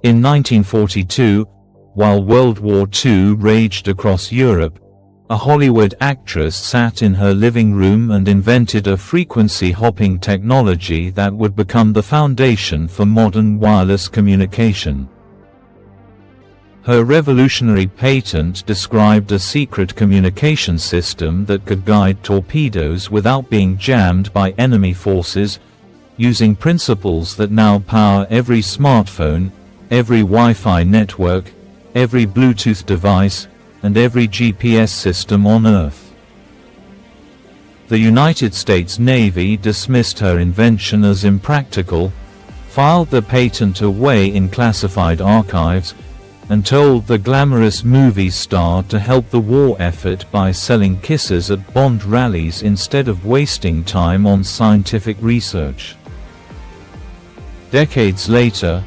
In 1942, while World War II raged across Europe, a Hollywood actress sat in her living room and invented a frequency-hopping technology that would become the foundation for modern wireless communication. Her revolutionary patent described a secret communication system that could guide torpedoes without being jammed by enemy forces, using principles that now power every smartphone, every Wi-Fi network, every Bluetooth device, and every GPS system on Earth. The United States Navy dismissed her invention as impractical, filed the patent away in classified archives, and told the glamorous movie star to help the war effort by selling kisses at Bond rallies instead of wasting time on scientific research. Decades later,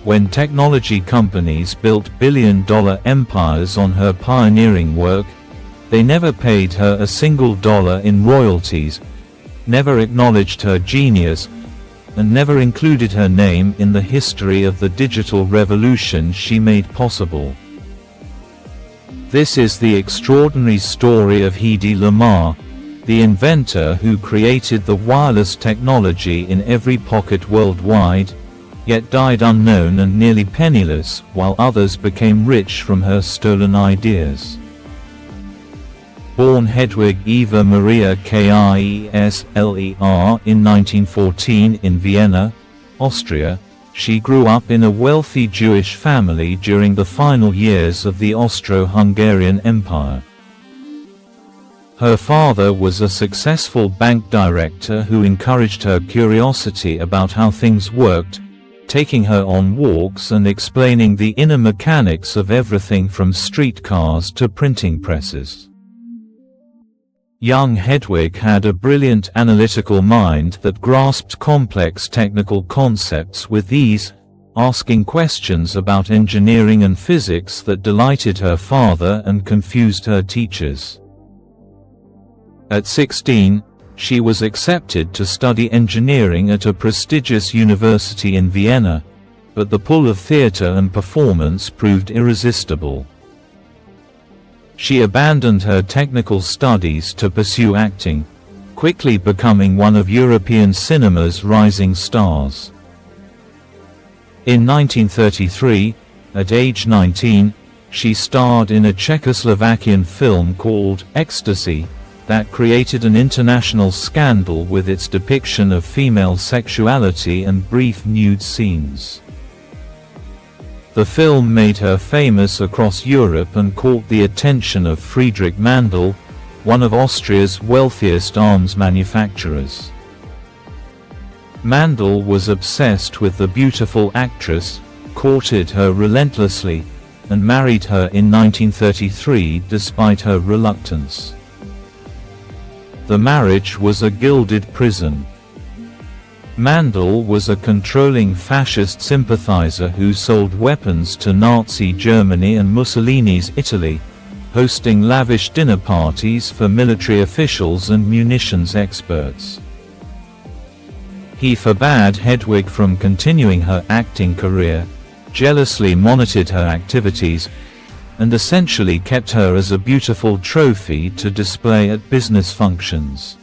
when technology companies built billion-dollar empires on her pioneering work, they never paid her a single dollar in royalties, never acknowledged her genius, and never included her name in the history of the digital revolution she made possible. This is the extraordinary story of Hedy Lamarr, the inventor who created the wireless technology in every pocket worldwide, yet died unknown and nearly penniless, while others became rich from her stolen ideas. Born Hedwig Eva Maria Kiesler in 1914 in Vienna, Austria, she grew up in a wealthy Jewish family during the final years of the Austro-Hungarian Empire. Her father was a successful bank director who encouraged her curiosity about how things worked, taking her on walks and explaining the inner mechanics of everything from streetcars to printing presses. Young Hedwig had a brilliant analytical mind that grasped complex technical concepts with ease, asking questions about engineering and physics that delighted her father and confused her teachers. At 16, she was accepted to study engineering at a prestigious university in Vienna, but the pull of theater and performance proved irresistible. She abandoned her technical studies to pursue acting, quickly becoming one of European cinema's rising stars. In 1933, at age 19, she starred in a Czechoslovakian film called Ecstasy, that created an international scandal with its depiction of female sexuality and brief nude scenes. The film made her famous across Europe and caught the attention of Friedrich Mandl, one of Austria's wealthiest arms manufacturers. Mandl was obsessed with the beautiful actress, courted her relentlessly, and married her in 1933 despite her reluctance. The marriage was a gilded prison. Mandl was a controlling fascist sympathizer who sold weapons to Nazi Germany and Mussolini's Italy, hosting lavish dinner parties for military officials and munitions experts. He forbade Hedwig from continuing her acting career, jealously monitored her activities, and essentially kept her as a beautiful trophy to display at business functions.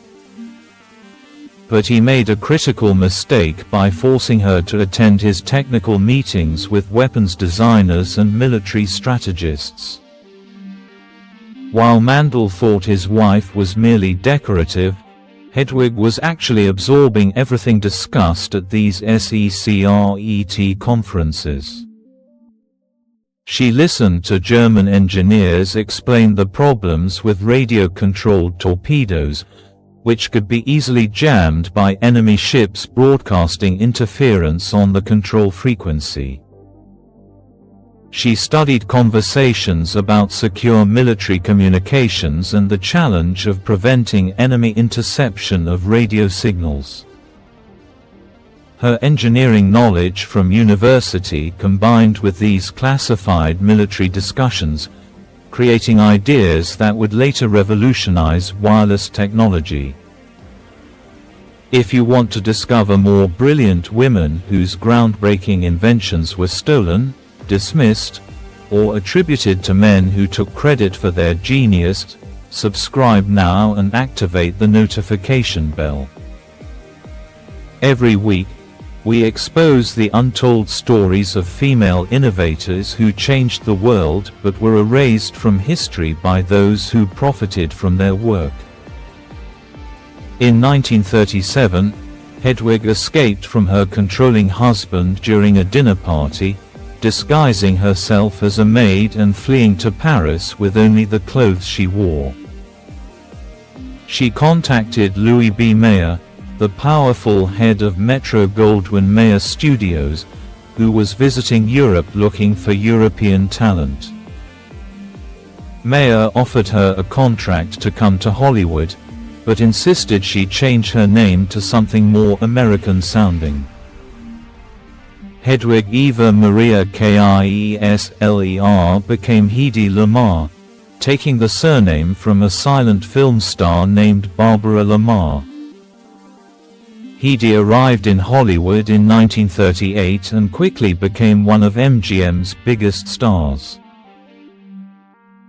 But he made a critical mistake by forcing her to attend his technical meetings with weapons designers and military strategists. While Mandl thought his wife was merely decorative, Hedwig was actually absorbing everything discussed at these secret conferences. She listened to German engineers explain the problems with radio-controlled torpedoes, which could be easily jammed by enemy ships broadcasting interference on the control frequency. She studied conversations about secure military communications and the challenge of preventing enemy interception of radio signals. Her engineering knowledge from university combined with these classified military discussions, creating ideas that would later revolutionize wireless technology. If you want to discover more brilliant women whose groundbreaking inventions were stolen, dismissed, or attributed to men who took credit for their genius, subscribe now and activate the notification bell. Every week, we expose the untold stories of female innovators who changed the world but were erased from history by those who profited from their work. In 1937, Hedwig escaped from her controlling husband during a dinner party, disguising herself as a maid and fleeing to Paris with only the clothes she wore. She contacted Louis B. Mayer, the powerful head of Metro-Goldwyn-Mayer Studios, who was visiting Europe looking for European talent. Mayer offered her a contract to come to Hollywood, but insisted she change her name to something more American-sounding. Hedwig Eva Maria Kiesler became Hedy Lamarr, taking the surname from a silent film star named Barbara Lamarr. Hedy arrived in Hollywood in 1938 and quickly became one of MGM's biggest stars.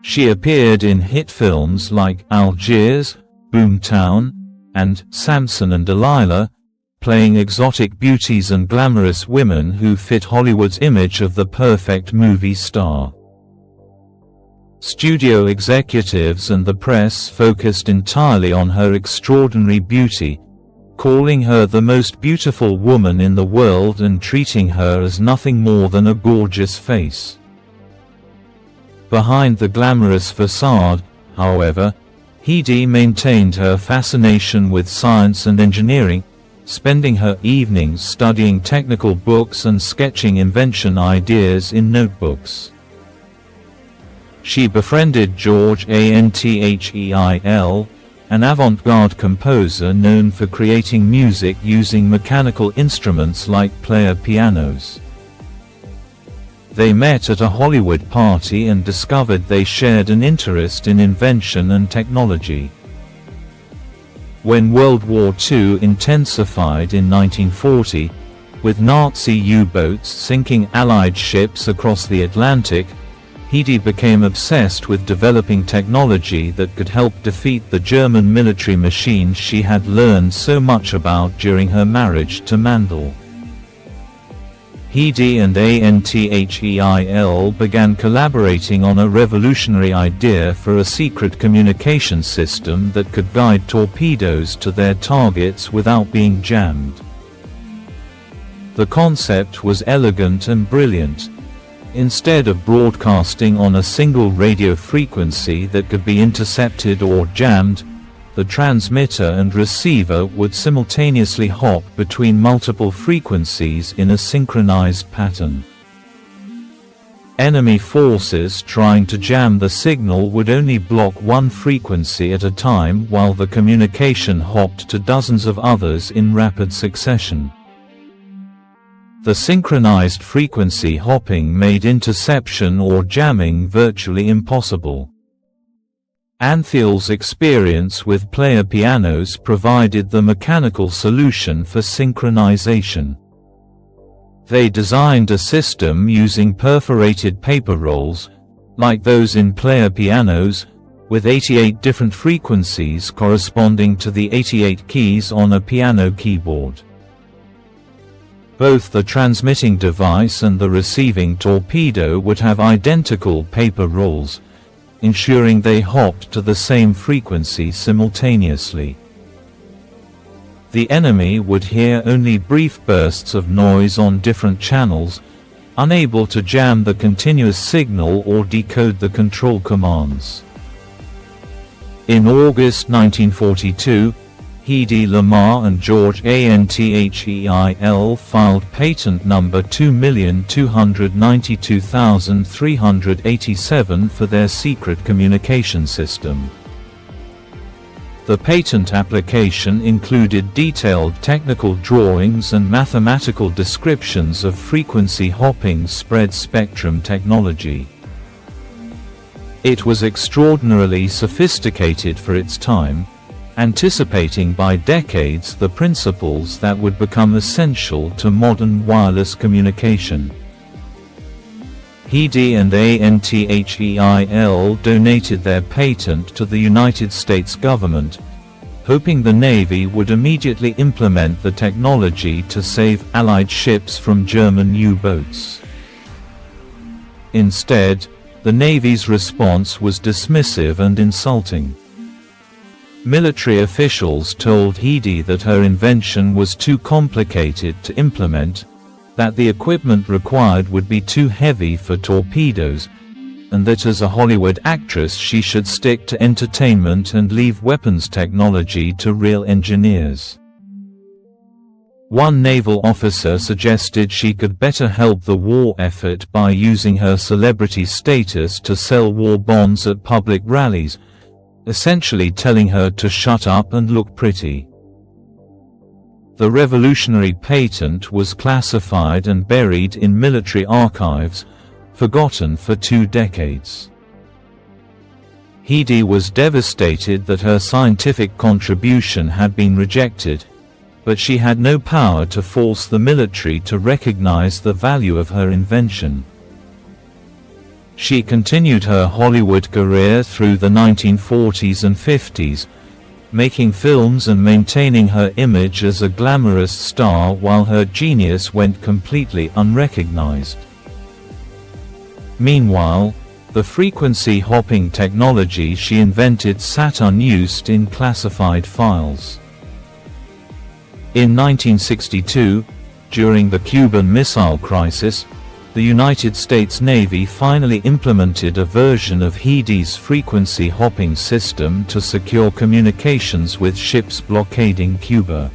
She appeared in hit films like Algiers, Boomtown, and Samson and Delilah, playing exotic beauties and glamorous women who fit Hollywood's image of the perfect movie star. Studio executives and the press focused entirely on her extraordinary beauty, calling her the most beautiful woman in the world and treating her as nothing more than a gorgeous face. Behind the glamorous facade, however, Hedy maintained her fascination with science and engineering, spending her evenings studying technical books and sketching invention ideas in notebooks. She befriended George Antheil, an avant-garde composer known for creating music using mechanical instruments like player pianos. They met at a Hollywood party and discovered they shared an interest in invention and technology. When World War II intensified in 1940, with Nazi U-boats sinking Allied ships across the Atlantic, Hedy became obsessed with developing technology that could help defeat the German military machine she had learned so much about during her marriage to Mandel. Hedy and Antheil began collaborating on a revolutionary idea for a secret communication system that could guide torpedoes to their targets without being jammed. The concept was elegant and brilliant. Instead of broadcasting on a single radio frequency that could be intercepted or jammed, the transmitter and receiver would simultaneously hop between multiple frequencies in a synchronized pattern. Enemy forces trying to jam the signal would only block one frequency at a time while the communication hopped to dozens of others in rapid succession. The synchronized frequency hopping made interception or jamming virtually impossible. Antheil's experience with player pianos provided the mechanical solution for synchronization. They designed a system using perforated paper rolls, like those in player pianos, with 88 different frequencies corresponding to the 88 keys on a piano keyboard. Both the transmitting device and the receiving torpedo would have identical paper rolls, ensuring they hopped to the same frequency simultaneously. The enemy would hear only brief bursts of noise on different channels, unable to jam the continuous signal or decode the control commands. In August 1942, Hedy Lamarr and George Antheil filed patent number 2,292,387 for their secret communication system. The patent application included detailed technical drawings and mathematical descriptions of frequency hopping spread spectrum technology. It was extraordinarily sophisticated for its time, anticipating by decades the principles that would become essential to modern wireless communication. Hedy and untold donated their patent to the United States government, hoping the Navy would immediately implement the technology to save Allied ships from German U-boats. Instead, the Navy's response was dismissive and insulting. Military officials told Hedy that her invention was too complicated to implement, that the equipment required would be too heavy for torpedoes, and that as a Hollywood actress she should stick to entertainment and leave weapons technology to real engineers. One naval officer suggested she could better help the war effort by using her celebrity status to sell war bonds at public rallies, essentially telling her to shut up and look pretty. The revolutionary patent was classified and buried in military archives, forgotten for 2 decades. Hedy was devastated that her scientific contribution had been rejected, but she had no power to force the military to recognize the value of her invention. She continued her Hollywood career through the 1940s and 50s, making films and maintaining her image as a glamorous star while her genius went completely unrecognized. Meanwhile, the frequency hopping technology she invented sat unused in classified files. In 1962, during the Cuban Missile Crisis, the United States Navy finally implemented a version of Hedy's frequency hopping system to secure communications with ships blockading Cuba.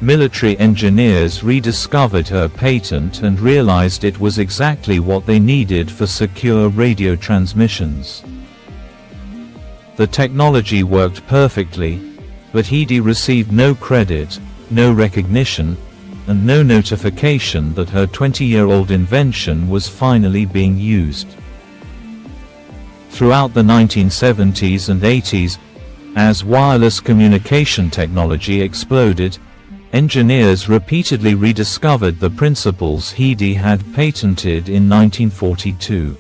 Military engineers rediscovered her patent and realized it was exactly what they needed for secure radio transmissions. The technology worked perfectly, but Hedy received no credit, no recognition, and no notification that her 20-year-old invention was finally being used. Throughout the 1970s and 80s, as wireless communication technology exploded, engineers repeatedly rediscovered the principles Hedy had patented in 1942.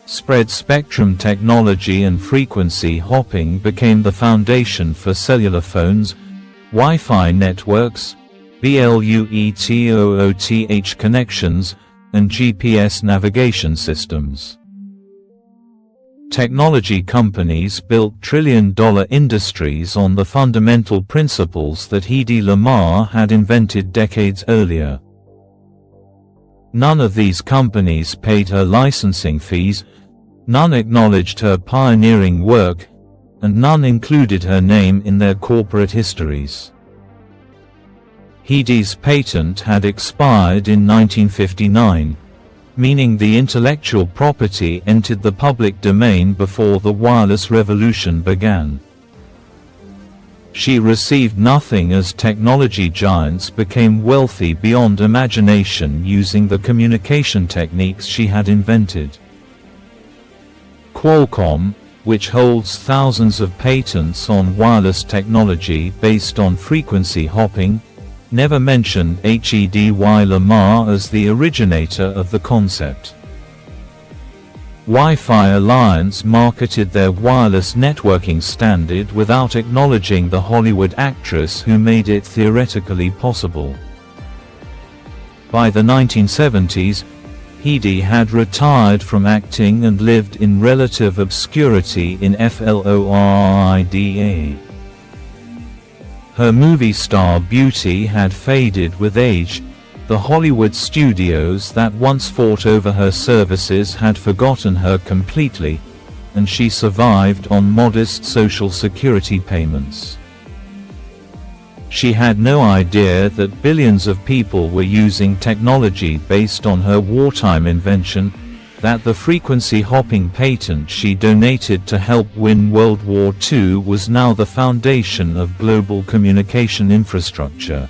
Spread spectrum technology and frequency hopping became the foundation for cellular phones, Wi-Fi networks, BLUETOOTH connections, and GPS navigation systems. Technology companies built trillion-dollar industries on the fundamental principles that Hedy Lamarr had invented decades earlier. None of these companies paid her licensing fees, none acknowledged her pioneering work, and none included her name in their corporate histories. Hedy's patent had expired in 1959, meaning the intellectual property entered the public domain before the wireless revolution began. She received nothing as technology giants became wealthy beyond imagination using the communication techniques she had invented. Qualcomm, which holds thousands of patents on wireless technology based on frequency hopping, never mentioned Hedy Lamarr as the originator of the concept. Wi-Fi Alliance marketed their wireless networking standard without acknowledging the Hollywood actress who made it theoretically possible. By the 1970s, Hedy had retired from acting and lived in relative obscurity in Florida. Her movie star beauty had faded with age. The Hollywood studios that once fought over her services had forgotten her completely, and she survived on modest Social Security payments. She had no idea that billions of people were using technology based on her wartime invention, that the frequency hopping patent she donated to help win World War II was now the foundation of global communication infrastructure.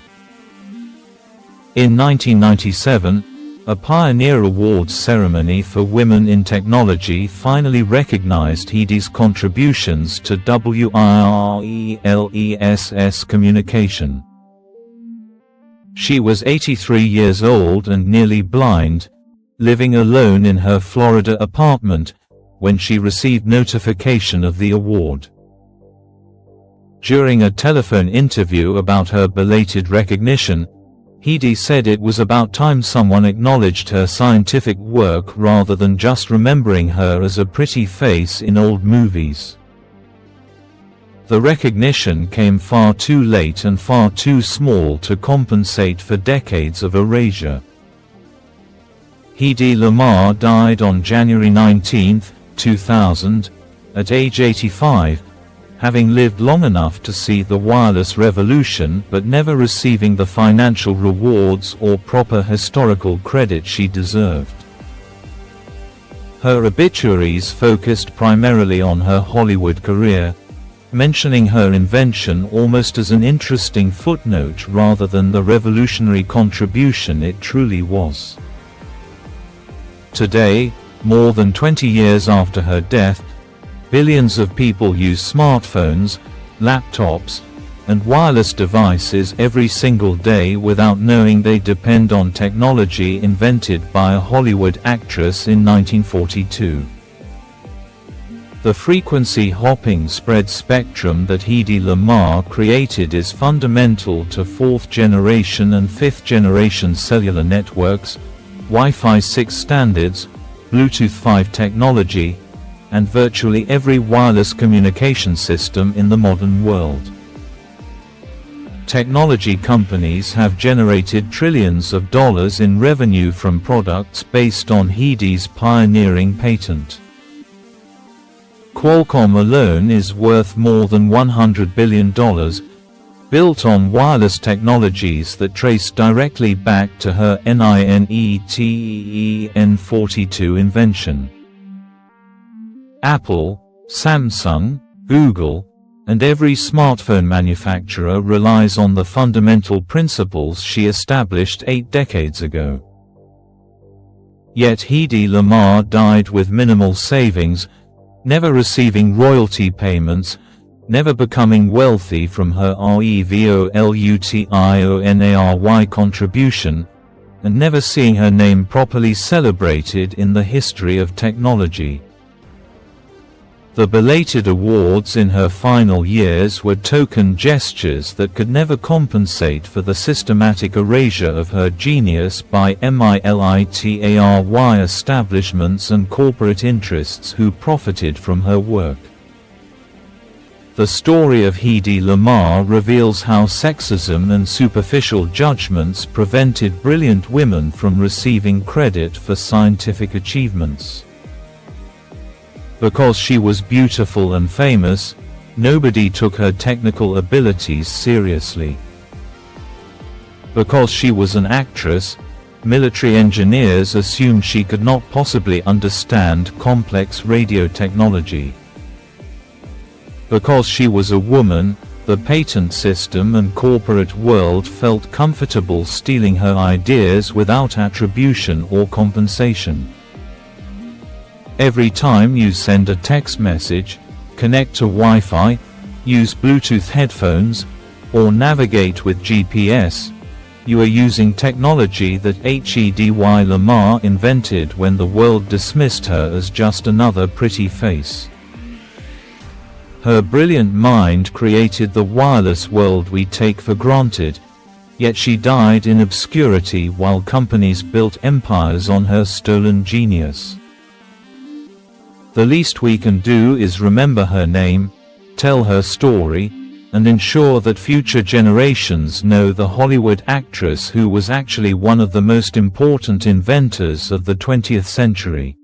In 1997, A Pioneer Awards ceremony for women in technology finally recognized Hedy's contributions to wireless communication. She was 83 years old and nearly blind, living alone in her Florida apartment, when she received notification of the award. During a telephone interview about her belated recognition, Hedy said it was about time someone acknowledged her scientific work rather than just remembering her as a pretty face in old movies. The recognition came far too late and far too small to compensate for decades of erasure. Hedy Lamarr died on January 19, 2000, at age 85, having lived long enough to see the wireless revolution but never receiving the financial rewards or proper historical credit she deserved. Her obituaries focused primarily on her Hollywood career, mentioning her invention almost as an interesting footnote rather than the revolutionary contribution it truly was. Today, more than 20 years after her death, billions of people use smartphones, laptops, and wireless devices every single day without knowing they depend on technology invented by a Hollywood actress in 1942. The frequency-hopping spread spectrum that Hedy Lamarr created is fundamental to 4th-generation and 5th-generation cellular networks, Wi-Fi 6 standards, Bluetooth 5 technology, and virtually every wireless communication system in the modern world. Technology companies have generated trillions of dollars in revenue from products based on Hedy's pioneering patent. Qualcomm alone is worth more than $100 billion, built on wireless technologies that trace directly back to her NINETEN42 invention. Apple, Samsung, Google, and every smartphone manufacturer relies on the fundamental principles she established 8 decades ago. Yet Hedy Lamarr died with minimal savings, never receiving royalty payments, never becoming wealthy from her revolutionary contribution, and never seeing her name properly celebrated in the history of technology. The belated awards in her final years were token gestures that could never compensate for the systematic erasure of her genius by military establishments and corporate interests who profited from her work. The story of Hedy Lamarr reveals how sexism and superficial judgments prevented brilliant women from receiving credit for scientific achievements. Because she was beautiful and famous, nobody took her technical abilities seriously. Because she was an actress, military engineers assumed she could not possibly understand complex radio technology. Because she was a woman, the patent system and corporate world felt comfortable stealing her ideas without attribution or compensation. Every time you send a text message, connect to Wi-Fi, use Bluetooth headphones, or navigate with GPS, you are using technology that Hedy Lamarr invented when the world dismissed her as just another pretty face. Her brilliant mind created the wireless world we take for granted, yet she died in obscurity while companies built empires on her stolen genius. The least we can do is remember her name, tell her story, and ensure that future generations know the Hollywood actress who was actually one of the most important inventors of the 20th century.